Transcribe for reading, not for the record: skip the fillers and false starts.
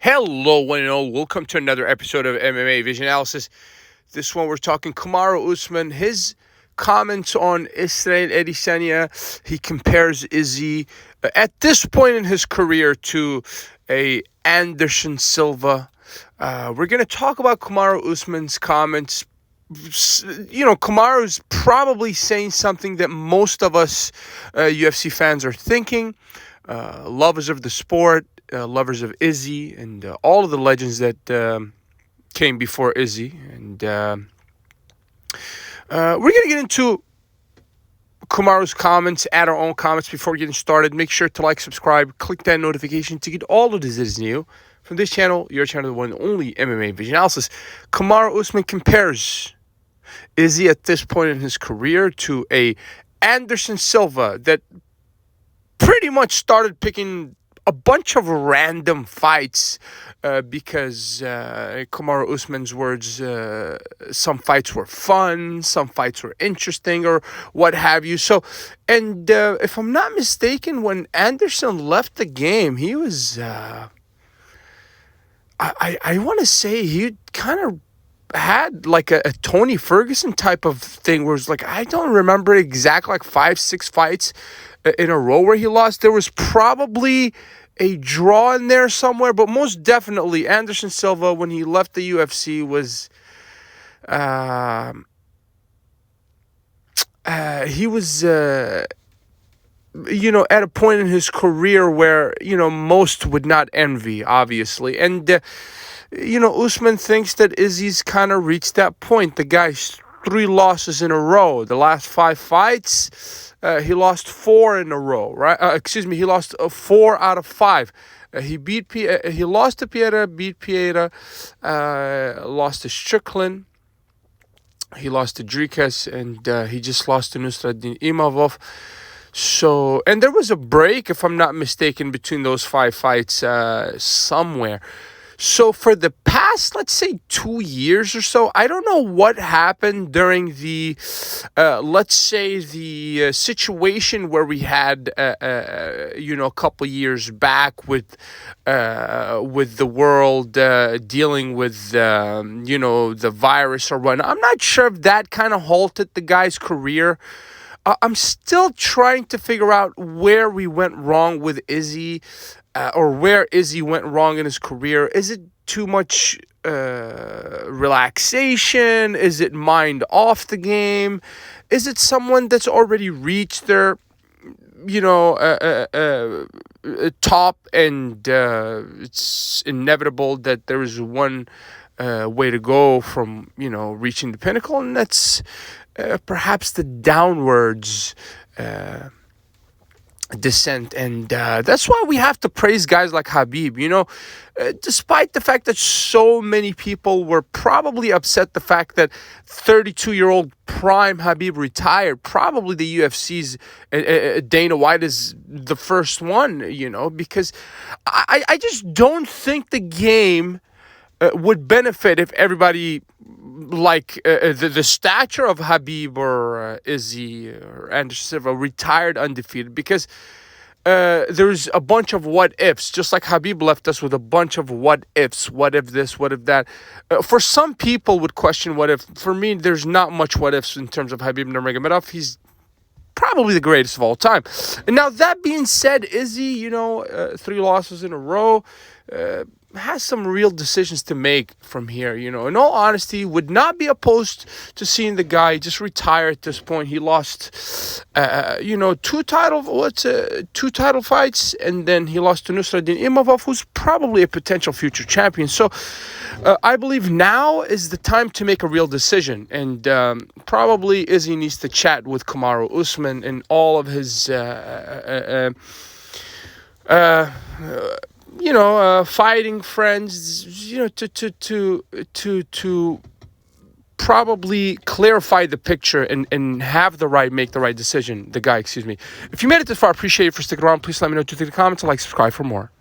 Hello, one and all. Welcome to another episode of MMA Vision Analysis. This one we're talking Kamaru Usman. His comments on Israel Adesanya. He compares Izzy at this point in his career to a Anderson Silva. We're going to talk about Kamaru Usman's comments. Kamaru's probably saying something that most of us UFC fans are thinking. Lovers of the sport, lovers of Izzy, and all of the legends that came before Izzy. And we're going to get into Kamaru's comments, add our own comments before getting started. Make sure to like, subscribe, click that notification to get all of this is new from this channel, your channel, the one and only MMA Vision Analysis. Kamaru Usman compares Izzy at this point in his career to a Anderson Silva that pretty much started picking a bunch of random fights because Kamaru Usman's words, some fights were fun, some fights were interesting, or what have you. So, and if I'm not mistaken, when Anderson left the game, he was, I want to say he kind of had like a Tony Ferguson type of thing where it's like, I don't remember exactly, like 5-6 fights in a row where he lost. There was probably a draw in there somewhere, but most definitely Anderson Silva, when he left the UFC, was he was at a point in his career where most would not envy, obviously. And Usman thinks that Izzy's kind of reached that point. The guy's 3 losses in a row. The last 5 fights, he lost 4 in a row, right? He lost 4 out of 5. He lost to Piera, beat Piera, lost to Strickland. He lost to Dricus, and he just lost to Nusrat Imavov. So, and there was a break, if I'm not mistaken, between those 5 fights somewhere. So for the past, let's say, 2 years or so, I don't know what happened during the, let's say, the situation where we had, a couple years back with the world dealing with, the virus or whatnot. I'm not sure if that kind of halted the guy's career. I'm still trying to figure out where we went wrong with Izzy. Or where Izzy went wrong in his career. Is it too much relaxation? Is it mind off the game? Is it someone that's already reached their, top, and it's inevitable that there is one way to go from, reaching the pinnacle, and that's perhaps the downwards descent. And that's why we have to praise guys like Khabib. Despite the fact that so many people were probably upset the fact that 32-year-old prime Khabib retired, probably the UFC's Dana White is the first one, because I just don't think the game would benefit if everybody like the stature of Khabib or Izzy or Anderson Silva retired undefeated, because there's a bunch of what ifs, just like Khabib left us with a bunch of what ifs. What if this, what if that? For some people would question what if. For me, there's not much what ifs in terms of Khabib Nurmagomedov. He's probably the greatest of all time. And now, that being said, Izzy, 3 losses in a row, has some real decisions to make from here. In all honesty, would not be opposed to seeing the guy just retire at this point. He lost, 2 title fights, and then he lost to Nusrat Imavov, who's probably a potential future champion. So I believe now is the time to make a real decision, and probably Izzy needs to chat with Kamaru Usman and all of his fighting friends, to probably clarify the picture and make the right decision. If you made it this far, I appreciate it for sticking around. Please let me know what you think in the comments and subscribe for more.